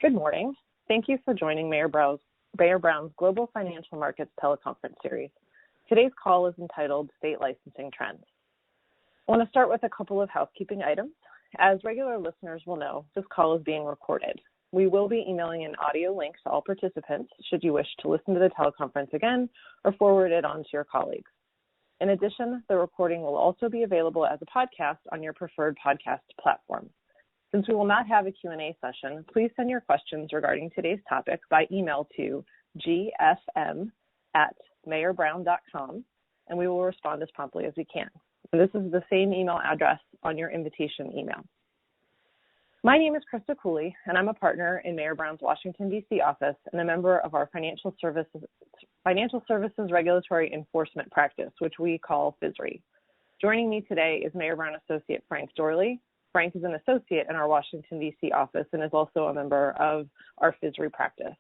Good morning. Thank you for joining Mayor Brown's Global Financial Markets teleconference series. Today's call is entitled State Licensing Trends. I want to start with a couple of housekeeping items. As regular listeners will know, this call is being recorded. We will be emailing an audio link to all participants should you wish to listen to the teleconference again or forward it on to your colleagues. In addition, the recording will also be available as a podcast on your preferred podcast platform. Since we will not have a Q&A session, please send your questions regarding today's topic by email to gfm@mayorbrown.com, and we will respond as promptly as we can. And this is the same email address on your invitation email. My name is Krista Cooley, and I'm a partner in Mayor Brown's Washington, D.C. office and a member of our Financial Services Regulatory Enforcement Practice, which we call FSRE. Joining me today is Mayor Brown Associate Frank Doorley. Frank is an associate in our Washington, D.C. office and is also a member of our FSRE practice.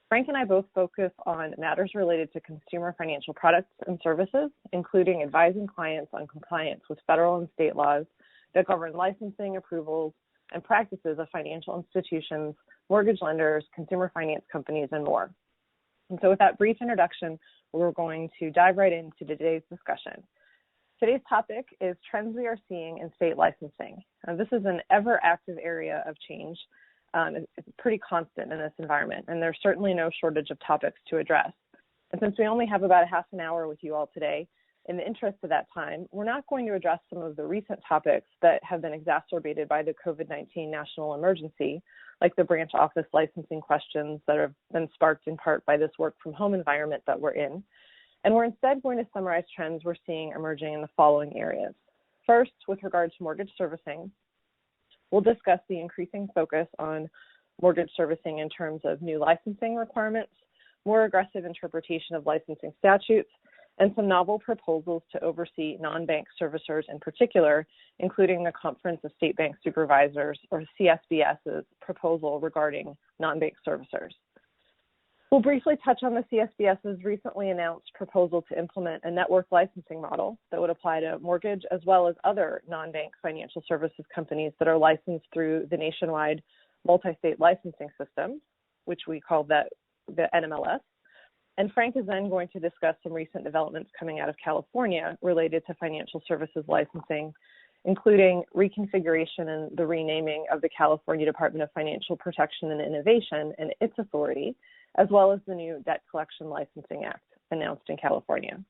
Frank and I both focus on matters related to consumer financial products and services, including advising clients on compliance with federal and state laws that govern licensing, approvals, and practices of financial institutions, mortgage lenders, consumer finance companies, and more. And so with that brief introduction, we're going to dive right into today's discussion. Today's topic is trends we are seeing in state licensing. This is an ever-active area of change. It's pretty constant in this environment, and there's certainly no shortage of topics to address. And since we only have about a half an hour with you all today, in the interest of that time, we're not going to address some of the recent topics that have been exacerbated by the COVID-19 national emergency, like the branch office licensing questions that have been sparked in part by this work-from-home environment that we're in. And we're instead going to summarize trends we're seeing emerging in the following areas. First, with regard to mortgage servicing, we'll discuss the increasing focus on mortgage servicing in terms of new licensing requirements, more aggressive interpretation of licensing statutes, and some novel proposals to oversee non-bank servicers in particular, including the Conference of State Bank Supervisors, or CSBS's proposal regarding non-bank servicers. We'll briefly touch on the CSBS's recently announced proposal to implement a network licensing model that would apply to mortgage as well as other non-bank financial services companies that are licensed through the nationwide multi-state licensing system, which we call the NMLS. And Frank is then going to discuss some recent developments coming out of California related to financial services licensing, including reconfiguration and the renaming of the California Department of Financial Protection and Innovation and its authority, as well as the new Debt Collection Licensing Act announced in California.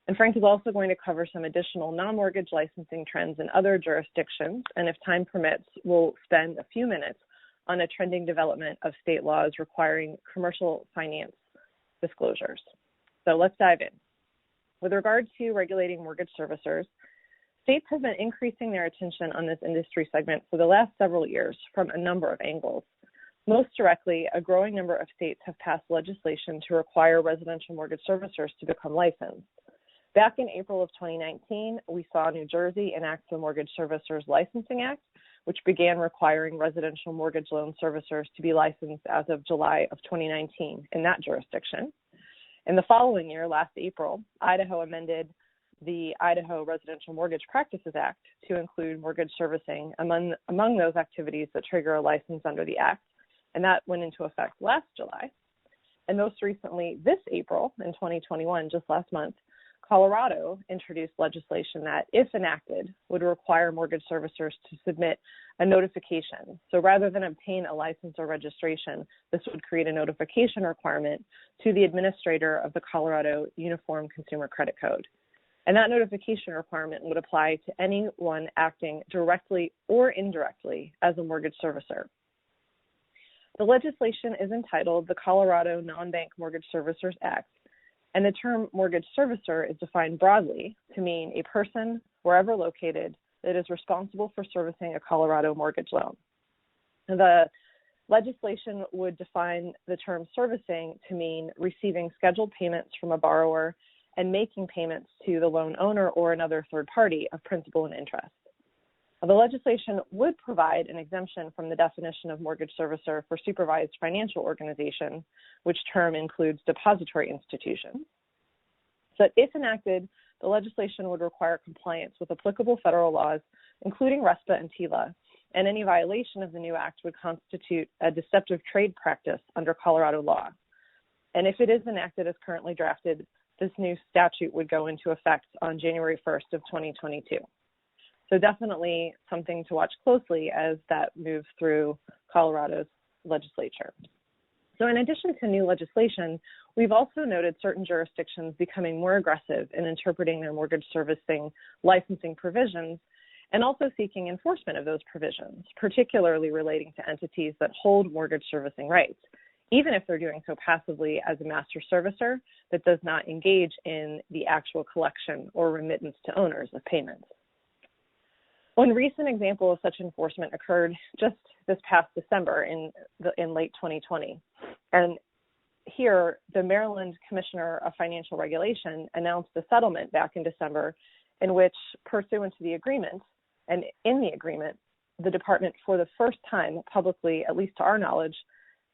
And Frank is also going to cover some additional non-mortgage licensing trends in other jurisdictions, and if time permits, we'll spend a few minutes on a trending development of state laws requiring commercial finance disclosures. So let's dive in. With regard to regulating mortgage servicers, states have been increasing their attention on this industry segment for the last several years from a number of angles. Most directly, a growing number of states have passed legislation to require residential mortgage servicers to become licensed. Back in April of 2019, we saw New Jersey enact the Mortgage Servicers Licensing Act, which began requiring residential mortgage loan servicers to be licensed as of July of 2019 in that jurisdiction. In the following year, last April, Idaho amended the Idaho Residential Mortgage Practices Act to include mortgage servicing among those activities that trigger a license under the Act, and that went into effect last July. And most recently, this April in 2021, just last month, Colorado introduced legislation that, if enacted, would require mortgage servicers to submit a notification. So rather than obtain a license or registration, this would create a notification requirement to the administrator of the Colorado Uniform Consumer Credit Code. And that notification requirement would apply to anyone acting directly or indirectly as a mortgage servicer. The legislation is entitled the Colorado Non-Bank Mortgage Servicers Act, and the term mortgage servicer is defined broadly to mean a person, wherever located, that is responsible for servicing a Colorado mortgage loan. The legislation would define the term servicing to mean receiving scheduled payments from a borrower and making payments to the loan owner or another third party of principal and interest. The legislation would provide an exemption from the definition of mortgage servicer for supervised financial organization, which term includes depository institutions. So if enacted, the legislation would require compliance with applicable federal laws, including RESPA and TILA, and any violation of the new act would constitute a deceptive trade practice under Colorado law. And if it is enacted as currently drafted, this new statute would go into effect on January 1st of 2022. So definitely something to watch closely as that moves through Colorado's legislature. So in addition to new legislation, we've also noted certain jurisdictions becoming more aggressive in interpreting their mortgage servicing licensing provisions and also seeking enforcement of those provisions, particularly relating to entities that hold mortgage servicing rights, even if they're doing so passively as a master servicer that does not engage in the actual collection or remittance to owners of payments. One recent example of such enforcement occurred just this past December in late 2020. And here, the Maryland Commissioner of Financial Regulation announced a settlement back in December in which, pursuant to the agreement, and in the agreement, the department, for the first time publicly, at least to our knowledge,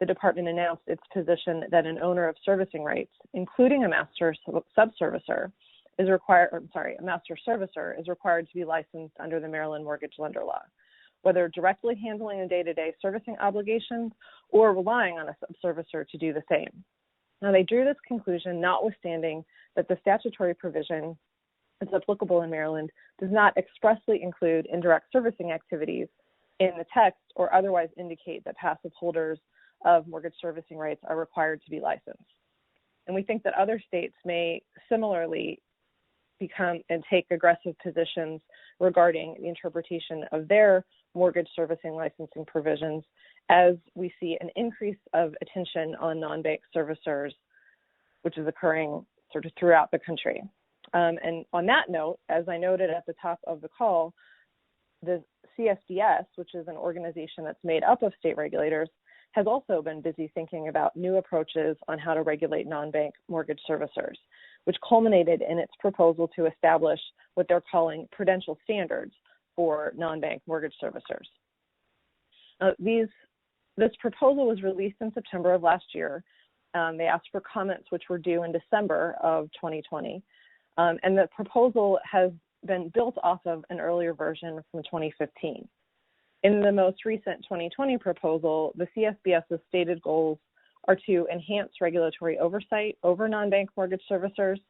the department announced its position that an owner of servicing rights, including a master subservicer, a master servicer is required to be licensed under the Maryland mortgage lender law, whether directly handling the day-to-day servicing obligations or relying on a subservicer to do the same. Now, they drew this conclusion notwithstanding that the statutory provision that's applicable in Maryland does not expressly include indirect servicing activities in the text or otherwise indicate that passive holders of mortgage servicing rights are required to be licensed. And we think that other states may similarly become and take aggressive positions regarding the interpretation of their mortgage servicing licensing provisions as we see an increase of attention on non-bank servicers, which is occurring sort of throughout the country. And on that note, as I noted at the top of the call, the CSDS, which is an organization that's made up of state regulators, has also been busy thinking about new approaches on how to regulate non-bank mortgage servicers, which culminated in its proposal to establish what they're calling prudential standards for non-bank mortgage servicers. This proposal was released in September of last year. They asked for comments which were due in December of 2020. And the proposal has been built off of an earlier version from 2015. In the most recent 2020 proposal, the CSBS's stated goals are to enhance regulatory oversight over non-bank mortgage servicers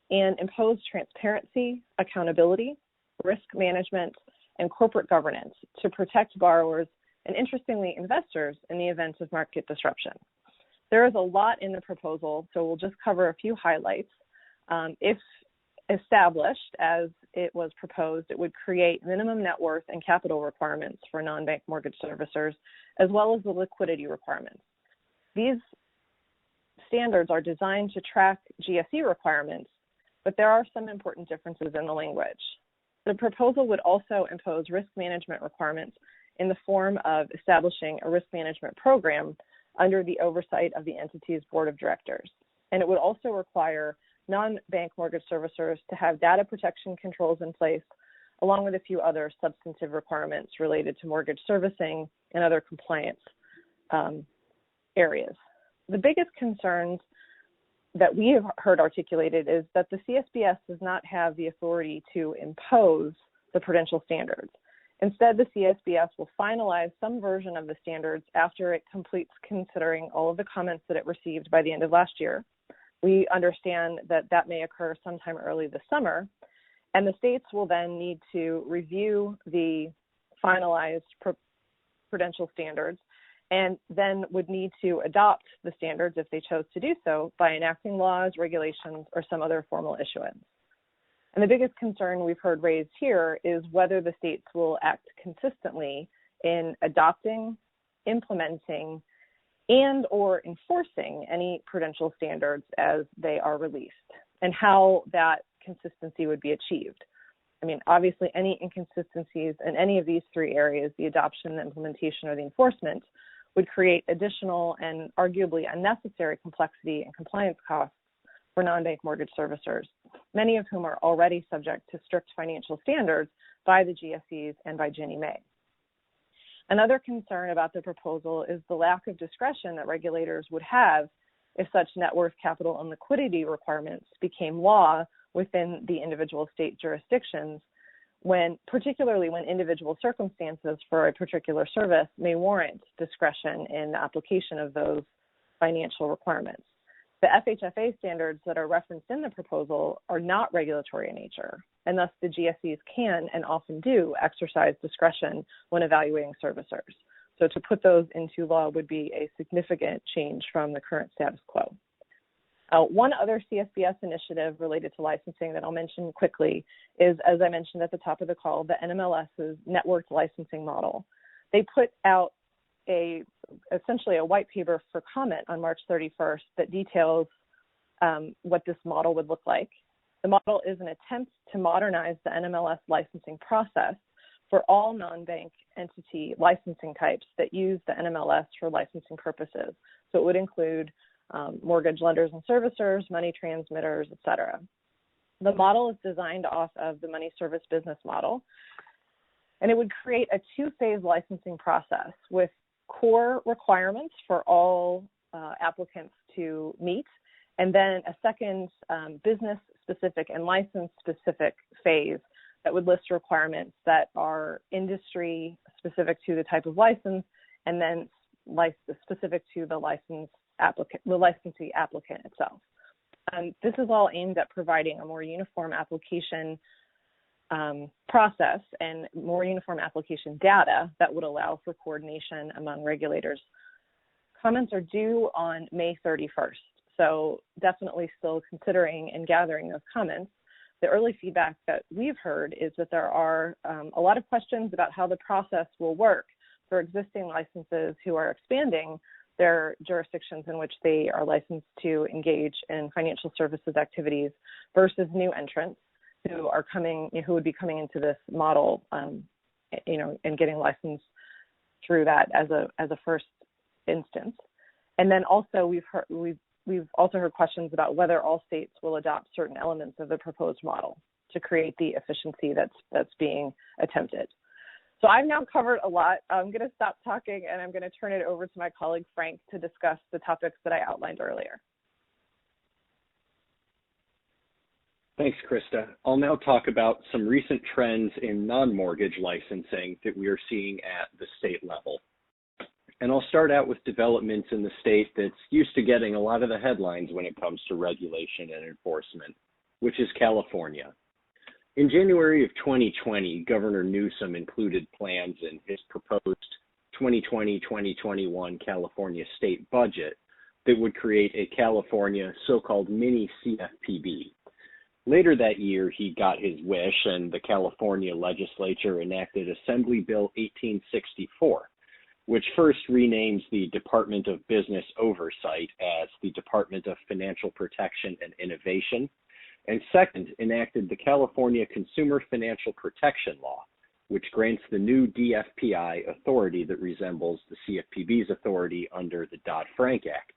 and impose transparency, accountability, risk management, and corporate governance to protect borrowers and, interestingly, investors in the event of market disruption. There is a lot in the proposal, so we'll just cover a few highlights. If established as it was proposed, it would create minimum net worth and capital requirements for non-bank mortgage servicers, as well as the liquidity requirements. These standards are designed to track GSE requirements, but there are some important differences in the language. The proposal would also impose risk management requirements in the form of establishing a risk management program under the oversight of the entity's board of directors. And it would also require non-bank mortgage servicers to have data protection controls in place, along with a few other substantive requirements related to mortgage servicing and other compliance areas. The biggest concerns that we have heard articulated is that the CSBS does not have the authority to impose the prudential standards. Instead, the CSBS will finalize some version of the standards after it completes considering all of the comments that it received by the end of last year. We understand that that may occur sometime early this summer, and the states will then need to review the finalized prudential standards and then would need to adopt the standards if they chose to do so by enacting laws, regulations, or some other formal issuance. And the biggest concern we've heard raised here is whether the states will act consistently in adopting, implementing, and or enforcing any prudential standards as they are released, and how that consistency would be achieved. I mean, obviously, any inconsistencies in any of these three areas, the adoption, the implementation, or the enforcement, would create additional and arguably unnecessary complexity and compliance costs for non-bank mortgage servicers, many of whom are already subject to strict financial standards by the GSEs and by Ginnie Mae. Another concern about the proposal is the lack of discretion that regulators would have if such net worth, capital, and liquidity requirements became law within the individual state jurisdictions, particularly when individual circumstances for a particular service may warrant discretion in the application of those financial requirements. The FHFA standards that are referenced in the proposal are not regulatory in nature, and thus the GSEs can and often do exercise discretion when evaluating servicers. So to put those into law would be a significant change from the current status quo. One other CSBS initiative related to licensing that I'll mention quickly is, as I mentioned at the top of the call, the NMLS's networked licensing model. They put out essentially a white paper for comment on March 31st that details what this model would look like. The model is an attempt to modernize the NMLS licensing process for all non-bank entity licensing types that use the NMLS for licensing purposes. So it would include mortgage lenders and servicers, money transmitters, et cetera. The model is designed off of the money service business model, and it would create a two-phase licensing process with core requirements for all applicants to meet, and then a second business-specific and license-specific phase that would list requirements that are industry-specific to the type of license, and then specific to the licensee applicant itself. This is all aimed at providing a more uniform application process and more uniform application data that would allow for coordination among regulators. Comments are due on May 31st, so definitely still considering and gathering those comments. The early feedback that we've heard is that there are a lot of questions about how the process will work for existing licenses who are expanding their jurisdictions in which they are licensed to engage in financial services activities versus new entrants who would be coming into this model, and getting licensed through that as a first instance. And then also we've also heard questions about whether all states will adopt certain elements of the proposed model to create the efficiency that's being attempted. So I've now covered a lot. I'm going to stop talking and I'm going to turn it over to my colleague Frank to discuss the topics that I outlined earlier. Thanks, Krista. I'll now talk about some recent trends in non-mortgage licensing that we are seeing at the state level. And I'll start out with developments in the state that's used to getting a lot of the headlines when it comes to regulation and enforcement, which is California. In January of 2020, Governor Newsom included plans in his proposed 2020-2021 California state budget that would create a California so-called mini CFPB. Later that year, he got his wish, and the California legislature enacted Assembly Bill 1864, which first renames the Department of Business Oversight as the Department of Financial Protection and Innovation, and second, enacted the California Consumer Financial Protection Law, which grants the new DFPI authority that resembles the CFPB's authority under the Dodd-Frank Act.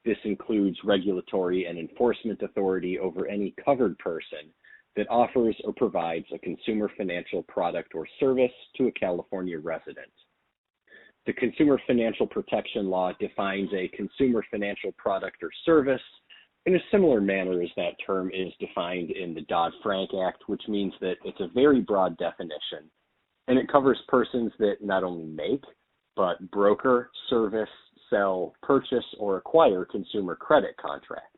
This includes regulatory and enforcement authority over any covered person that offers or provides a consumer financial product or service to a California resident. The Consumer Financial Protection Law defines a consumer financial product or service in a similar manner as that term is defined in the Dodd-Frank Act, which means that it's a very broad definition, and it covers persons that not only make, but broker, service, sell, purchase, or acquire consumer credit contracts.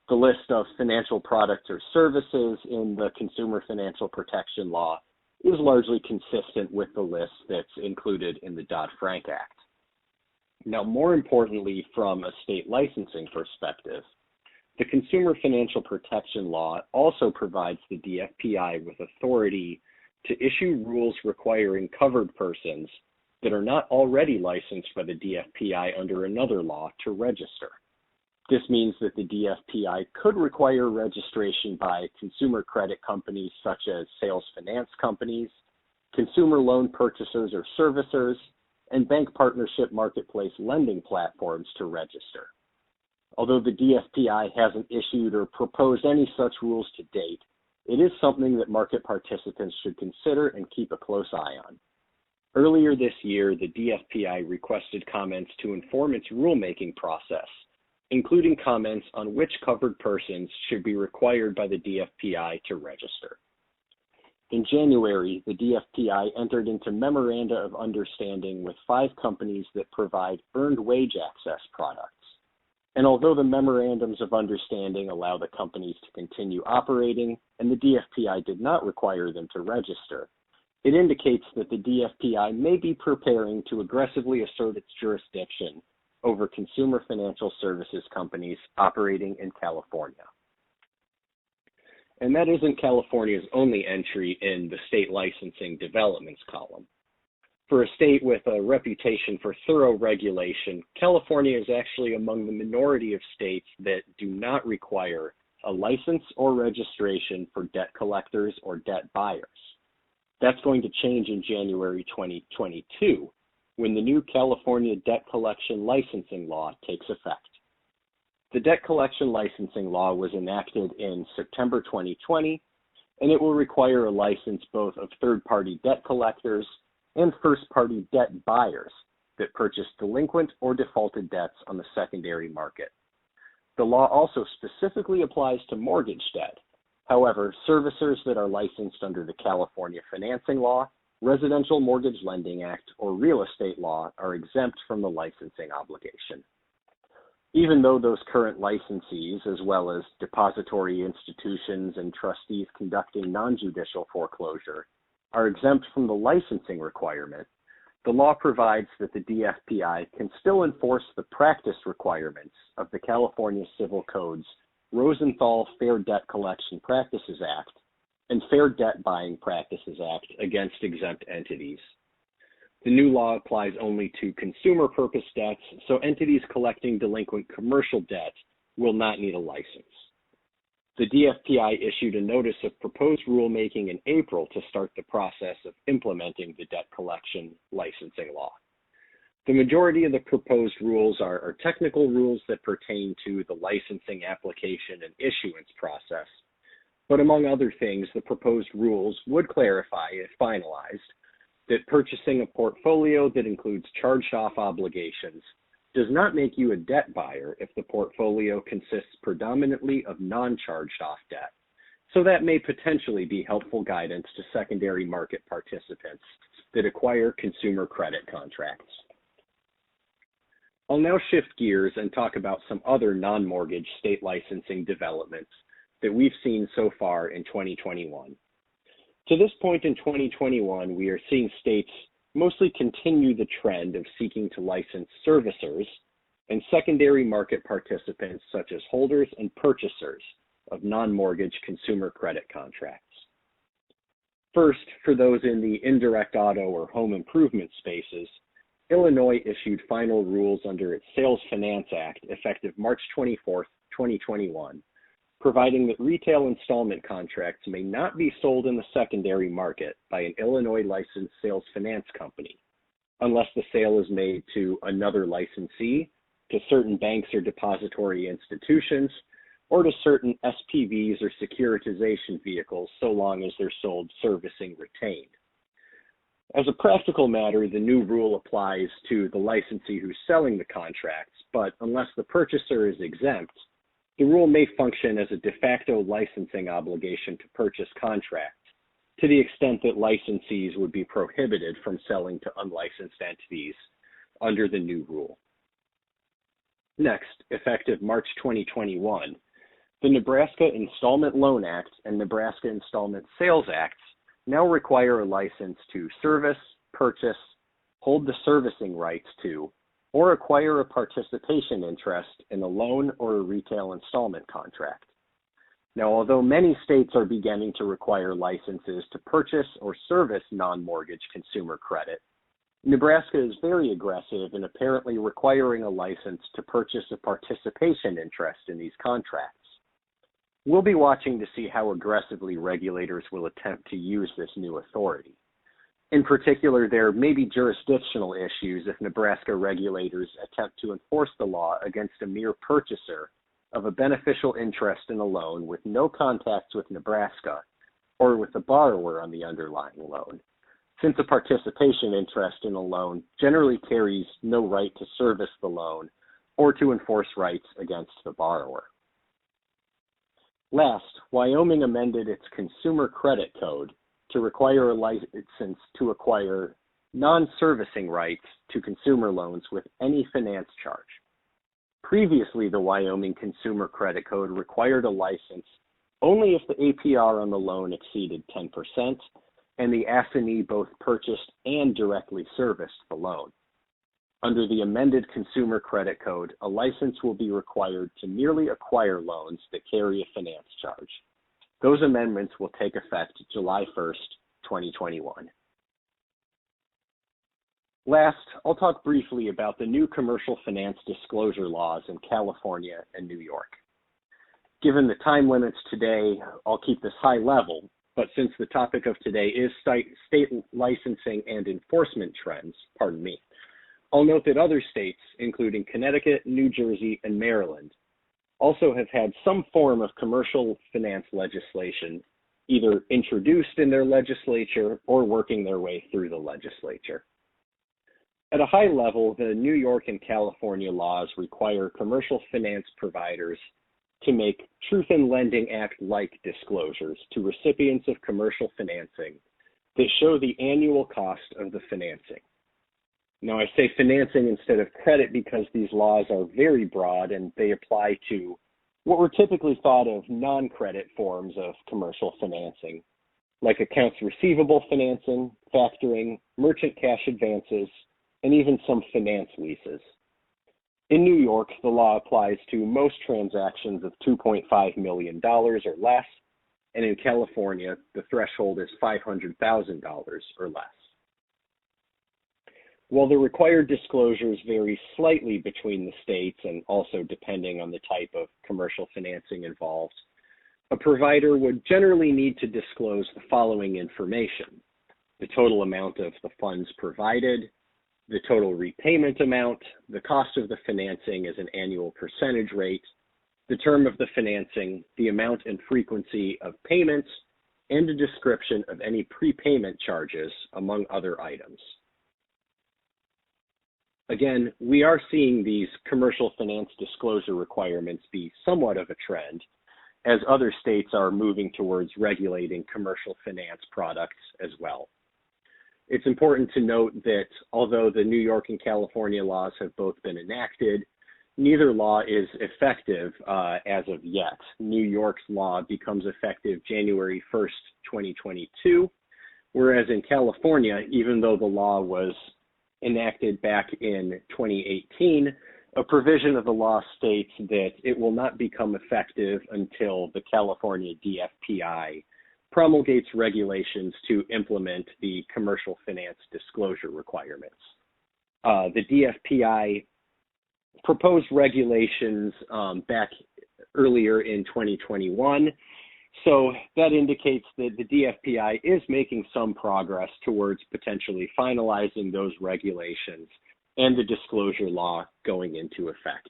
The list of financial products or services in the Consumer Financial Protection Law is largely consistent with the list that's included in the Dodd-Frank Act. Now, more importantly, from a state licensing perspective, the Consumer Financial Protection Law also provides the DFPI with authority to issue rules requiring covered persons that are not already licensed by the DFPI under another law to register. This means that the DFPI could require registration by consumer credit companies such as sales finance companies, consumer loan purchasers or servicers, and bank partnership marketplace lending platforms to register. Although the DFPI hasn't issued or proposed any such rules to date, it is something that market participants should consider and keep a close eye on. Earlier this year, the DFPI requested comments to inform its rulemaking process, including comments on which covered persons should be required by the DFPI to register. In January, the DFPI entered into memoranda of understanding with 5 companies that provide earned wage access products. And although the memorandums of understanding allow the companies to continue operating and the DFPI did not require them to register, it indicates that the DFPI may be preparing to aggressively assert its jurisdiction over consumer financial services companies operating in California. And that isn't California's only entry in the state licensing developments column. For a state with a reputation for thorough regulation, California is actually among the minority of states that do not require a license or registration for debt collectors or debt buyers. That's going to change in January 2022 when the new California Debt Collection Licensing Law takes effect. The Debt Collection Licensing Law was enacted in September 2020, and it will require a license both of third-party debt collectors and first-party debt buyers that purchase delinquent or defaulted debts on the secondary market. The law also specifically applies to mortgage debt. However, servicers that are licensed under the California Financing Law, Residential Mortgage Lending Act, or Real Estate Law are exempt from the licensing obligation. Even though those current licensees, as well as depository institutions and trustees conducting non-judicial foreclosure, are exempt from the licensing requirement, the law provides that the DFPI can still enforce the practice requirements of the California Civil Code's Rosenthal Fair Debt Collection Practices Act and Fair Debt Buying Practices Act against exempt entities. The new law applies only to consumer purpose debts, so entities collecting delinquent commercial debt will not need a license. The DFPI issued a notice of proposed rulemaking in April to start the process of implementing the debt collection licensing law. The majority of the proposed rules are technical rules that pertain to the licensing application and issuance process, but among other things, the proposed rules would clarify, if finalized, that purchasing a portfolio that includes charged-off obligations does not make you a debt buyer if the portfolio consists predominantly of non-charged-off debt. So that may potentially be helpful guidance to secondary market participants that acquire consumer credit contracts. I'll now shift gears and talk about some other non-mortgage state licensing developments that we've seen so far in 2021. To this point in 2021, we are seeing states mostly continue the trend of seeking to license servicers and secondary market participants such as holders and purchasers of non-mortgage consumer credit contracts. First, for those in the indirect auto or home improvement spaces, Illinois issued final rules under its Sales Finance Act effective March 24, 2021, providing that retail installment contracts may not be sold in the secondary market by an Illinois licensed sales finance company unless the sale is made to another licensee, to certain banks or depository institutions, or to certain SPVs or securitization vehicles so long as they're sold servicing retained. As a practical matter, the new rule applies to the licensee who's selling the contracts, but unless the purchaser is exempt, the rule may function as a de facto licensing obligation to purchase contracts to the extent that licensees would be prohibited from selling to unlicensed entities under the new rule. Next, effective March 2021, the Nebraska Installment Loan Act and Nebraska Installment Sales Acts now require a license to service, purchase, hold the servicing rights to, or acquire a participation interest in a loan or a retail installment contract. Now, although many states are beginning to require licenses to purchase or service non-mortgage consumer credit, Nebraska is very aggressive in apparently requiring a license to purchase a participation interest in these contracts. We'll be watching to see how aggressively regulators will attempt to use this new authority. In particular, there may be jurisdictional issues if Nebraska regulators attempt to enforce the law against a mere purchaser of a beneficial interest in a loan with no contacts with Nebraska or with the borrower on the underlying loan, since a participation interest in a loan generally carries no right to service the loan or to enforce rights against the borrower. Last, Wyoming amended its Consumer Credit Code to require a license to acquire non-servicing rights to consumer loans with any finance charge. Previously, the Wyoming Consumer Credit Code required a license only if the APR on the loan exceeded 10% and the assignee both purchased and directly serviced the loan. Under the amended Consumer Credit Code, a license will be required to merely acquire loans that carry a finance charge. Those amendments will take effect July 1st, 2021. Last, I'll talk briefly about the new commercial finance disclosure laws in California and New York. Given the time limits today, I'll keep this high level, but since the topic of today is state licensing and enforcement trends, I'll note that other states, including Connecticut, New Jersey, and Maryland, also have had some form of commercial finance legislation either introduced in their legislature or working their way through the legislature. At a high level, the New York and California laws require commercial finance providers to make Truth in Lending Act-like disclosures to recipients of commercial financing that show the annual cost of the financing. Now, I say financing instead of credit because these laws are very broad and they apply to what were typically thought of non-credit forms of commercial financing, like accounts receivable financing, factoring, merchant cash advances, and even some finance leases. In New York, the law applies to most transactions of $2.5 million or less, and in California, the threshold is $500,000 or less. While the required disclosures vary slightly between the states and also depending on the type of commercial financing involved, a provider would generally need to disclose the following information: the total amount of the funds provided, the total repayment amount, the cost of the financing as an annual percentage rate, the term of the financing, the amount and frequency of payments, and a description of any prepayment charges, among other items. Again, we are seeing these commercial finance disclosure requirements be somewhat of a trend, as other states are moving towards regulating commercial finance products as well. It's important to note that although the New York and California laws have both been enacted, neither law is effective as of yet. New York's law becomes effective January 1st, 2022, whereas in California, even though the law was enacted back in 2018, a provision of the law states that it will not become effective until the California DFPI promulgates regulations to implement the commercial finance disclosure requirements. The DFPI proposed regulations back earlier in 2021, so that indicates that the DFPI is making some progress towards potentially finalizing those regulations and the disclosure law going into effect.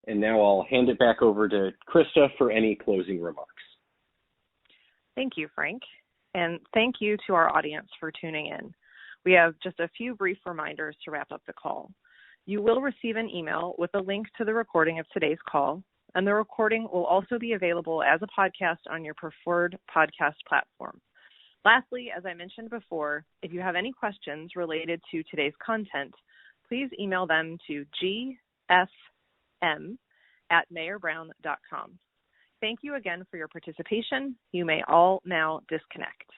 And now I'll hand it back over to Krista for any closing remarks. Thank you, Frank. And thank you to our audience for tuning in. We have just a few brief reminders to wrap up the call. You will receive an email with a link to the recording of today's call, and the recording will also be available as a podcast on your preferred podcast platform. Lastly, as I mentioned before, if you have any questions related to today's content, please email them to gsm@mayorbrown.com. Thank you again for your participation. You may all now disconnect.